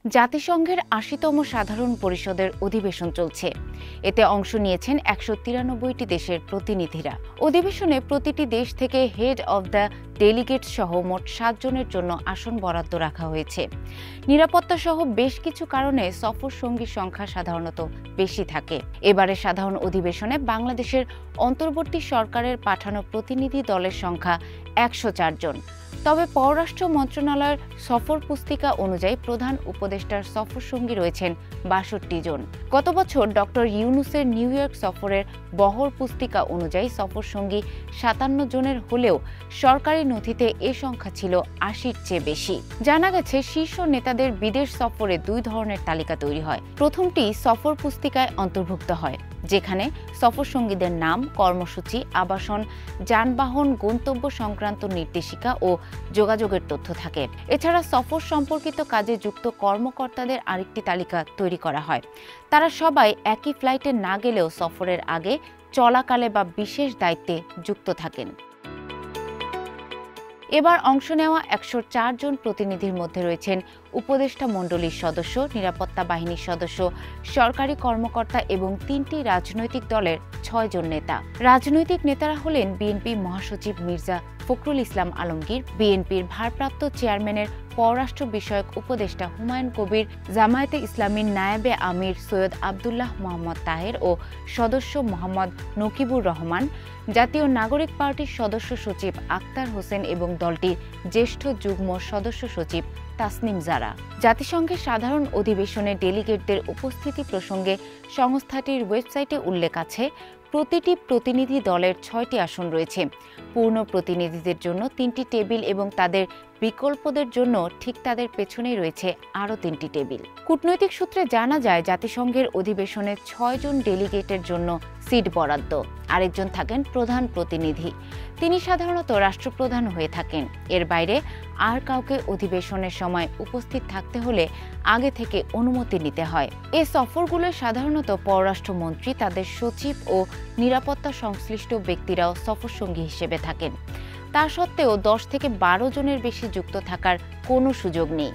জাতিসংঘের ৮০তম সাধারণ পরিষদের অধিবেশন চলছে। এতে অংশ নিয়েছেন ১৯৩টি দেশের প্রতিনিধিরা। অধিবেশনে প্রতিটি দেশ থেকে হেড অব দ্য ডেলিগেটস সহ মোট ৭ জনের জন্য আসন বরাদ্দ রাখা হয়েছে। নিরাপত্তা সহ বেশ কিছু কারণে সফর সঙ্গীর সংখ্যা সাধারণত বেশি থাকে। এবারে সাধারণ অধিবেশনে বাংলাদেশের অন্তর্বর্তী সরকারের পাঠানো প্রতিনিধি দলের সংখ্যা ১০৪ জন। তবে পররাষ্ট্র মন্ত্রণালয়ের সফর পুস্তিকা অনুযায়ী প্রধান উপদেষ্টার সফর সঙ্গী রয়েছেন ৬২ জন। গত বছর ডক্টর ইউনূসের নিউ ইয়র্ক সফরের বহর পুস্তিকা অনুযায়ী সফর সঙ্গী ৫৭ জনের হলেও সরকারি নথিতে এ সংখ্যা ছিল ৮০-র চেয়ে বেশি। জানা গেছে শীর্ষ নেতাদের বিদেশ সফরে ২ ধরনের তালিকা তৈরি হয়। প্রথমটি সফর পুস্তিকায় অন্তর্ভুক্ত হয়, যেখানে সফর সঙ্গীদের নাম, কর্মসূচি, আবাসন, যানবাহন, গন্তব্য সংক্রান্ত নির্দেশিকা ও যোগাযোগের তথ্য থাকে। এছাড়া সফর সম্পর্কিত কাজে যুক্ত কর্মকর্তাদের আরেকটি তালিকা তৈরি করা হয়। তারা সবাই একই ফ্লাইটে না গেলেও সফরের আগে, চলাকালে বা বিশেষ দায়িত্বে যুক্ত থাকেন। এবার অংশ নেওয়া ১০৪ জন প্রতিনিধির মধ্যে রয়েছেন উপদেষ্টা মণ্ডলীর সদস্য, নিরাপত্তা বাহিনীর সদস্য, সরকারি কর্মকর্তা এবং ৩টি রাজনৈতিক দলের ৬ জন নেতা। রাজনৈতিক নেতারা হলেন বিএনপি মহাসচিব মির্জা ফখরুল ইসলাম আলমগীর, বিএনপির ভারপ্রাপ্ত চেয়ারম্যানের পররাষ্ট্র বিষয়ক উপদেষ্টা হুমায়ুন কবির, জামায়াতে ইসলামীর নায়েবে আমির সৈয়দ আবদুল্লাহ মোহাম্মদ তাহের ও সদস্য মোহাম্মদ নকিবুর রহমান, জাতীয় নাগরিক পার্টির সদস্য সচিব আক্তার হোসেন এবং দলটির জ্যেষ্ঠ যুগ্ম সদস্য সচিব তাসনিম জারা। জাতিসংঘের সাধারণ অধিবেশনে ডেলিগেটদের উপস্থিতি প্রসঙ্গে সংস্থাটির ওয়েবসাইটে উল্লেখ আছে, প্রতিটি প্রতিনিধি দলের ৬টি আসন রয়েছে। পূর্ণ প্রতিনিধিদের জন্য ৩টি টেবিল এবং তাদের বিকল্পদের জন্য ঠিক তাদের পেছনেই রয়েছে আরও ৩টি টেবিল। কূটনৈতিক সূত্রে জানা যায়, জাতিসংঘের অধিবেশনে ৬ জন ডেলিগেটের জন্য সিট বরাদ্দ। আরেকজন থাকেন প্রধান প্রতিনিধি। তিনি সাধারণত রাষ্ট্রপ্রধান হয়ে থাকেন। এর বাইরে আর কাউকে অধিবেশনের সময় উপস্থিত থাকতে হলে আগে থেকে অনুমতি নিতে হয়। এ সফরগুলো সাধারণত পররাষ্ট্রমন্ত্রী, তাদের সচিব ও নিরাপত্তা সংশ্লিষ্ট ব্যক্তিরাও সফরসঙ্গী হিসেবে থাকেন। তা সত্ত্বেও ১০ থেকে ১২ জনের বেশি যুক্ত থাকার কোনো সুযোগ নেই।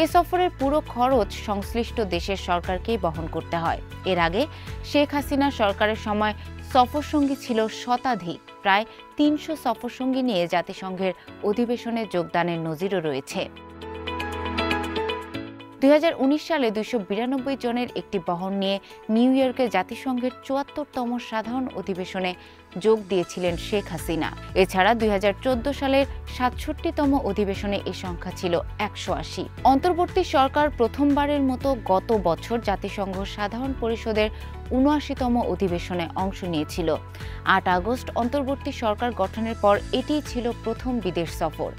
এ সফরের পুরো খরচ সংশ্লিষ্ট দেশের সরকারকেই বহন করতে হয়। এর আগে শেখ হাসিনা সরকারের সময় সফরসঙ্গী ছিল শতাধিক। প্রায় ৩০০ সফরসঙ্গী নিয়ে জাতিসংঘের অধিবেশনে যোগদানের নজিরও রয়েছে। ২০১৯ সালে ২৯২ জনের একটি বহর নিয়ে নিউ ইয়র্কে জাতিসংঘের ৭৪তম সাধারণ অধিবেশনে যোগ দিয়েছিলেন শেখ হাসিনা। এছাড়া ২০১৪ সালের ৬৭তম অধিবেশনে এ সংখ্যা ছিল ১৮০। অন্তর্বর্তী সরকার প্রথমবারের মতো গত বছর জাতিসংঘ সাধারণ পরিষদের ৭৯তম অধিবেশনে অংশ নিয়েছিল। ৮ আগস্ট অন্তর্বর্তী সরকার গঠনের পর এটিই ছিল প্রথম বিদেশ সফর।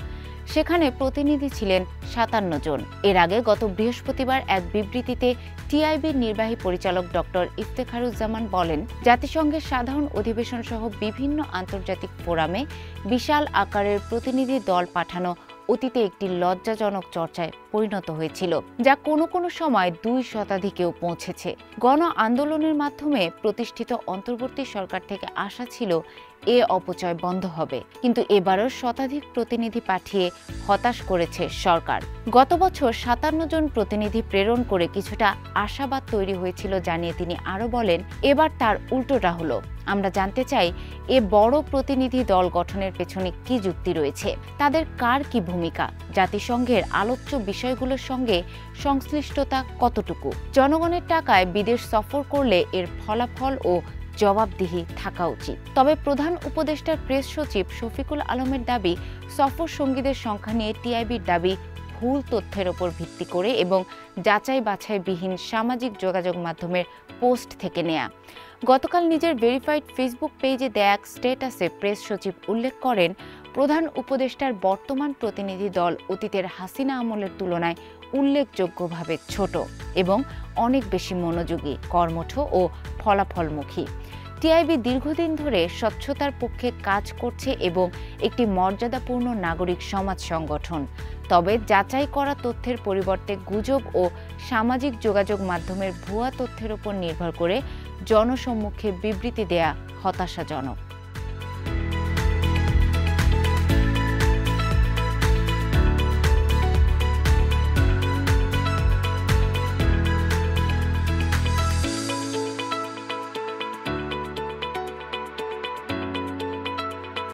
সেখানে প্রতিনিধি ছিলেন ৫৭ জন। এর আগে গত বৃহস্পতিবার এক বিবৃতিতে টিআইবির নির্বাহী পরিচালক ডক্টর ইফতেখারুজ্জামান বলেন, জাতিসংঘের সাধারণ অধিবেশন সহ বিভিন্ন আন্তর্জাতিক ফোরামে বিশাল আকারের প্রতিনিধি দল পাঠানো অতীতে একটি লজ্জাজনক চর্চায় পরিণত হয়েছিল, যা কোনো কোনো সময় ২ শতাধিকেও পৌঁছেছে। গণ আন্দোলনের মাধ্যমে প্রতিষ্ঠিত অন্তর্বর্তী সরকার থেকে আশা ছিল এ অপচয় বন্ধ হবে, কিন্তু এবারও শতাধিক প্রতিনিধি পাঠিয়ে হতাশ করেছে সরকার। গত বছর ৫৭ জন প্রতিনিধি প্রেরণ করে কিছুটা আশাবাদ তৈরি হয়েছিল জানিয়ে তিনি আরও বলেন, এবার তার উল্টোটা হলো। আমরা জানতে চাই, এ বড় প্রতিনিধি দল গঠনের পেছনে কি যুক্তি রয়েছে, তাদের কার কি ভূমিকা, জাতিসংঘের আলোচ্য বিষয়গুলোর সঙ্গে সংশ্লিষ্টতা কতটুকু। জনগণের টাকায় বিদেশ সফর করলে এর ফলাফল ও জবাবদিহি থাকা উচিত। তবে প্রধান উপদেষ্টার প্রেস সচিব শফিকুল আলমের দাবি, সফর সঙ্গীদের সংখ্যা নিয়ে টিআইবির দাবি ভুল তথ্যের ওপর ভিত্তি করে এবং যাচাই বাছাইবিহীন সামাজিক যোগাযোগ মাধ্যমের পোস্ট থেকে নেয়া। গতকাল নিজের ভেরিফাইড ফেসবুক পেজে দেয়া এক স্ট্যাটাসে প্রেস সচিব উল্লেখ করেন, প্রধান উপদেষ্টার বর্তমান প্রতিনিধি দল অতীতের হাসিনা আমলের তুলনায় উল্লেখযোগ্যভাবে ছোট এবং অনেক বেশি মনোযোগী, কর্মঠ ও ফলাফলমুখী। টিআইবি দীর্ঘদিন ধরে স্বচ্ছতার পক্ষে কাজ করছে এবং একটি মর্যাদাপূর্ণ নাগরিক সমাজ সংগঠন। তবে যাচাই করা তথ্যের পরিবর্তে গুজব ও সামাজিক যোগাযোগ মাধ্যমের ভুয়া তথ্যের উপর নির্ভর করে জনসম্মুখে বিবৃতি দেয়া হতাশাজনক।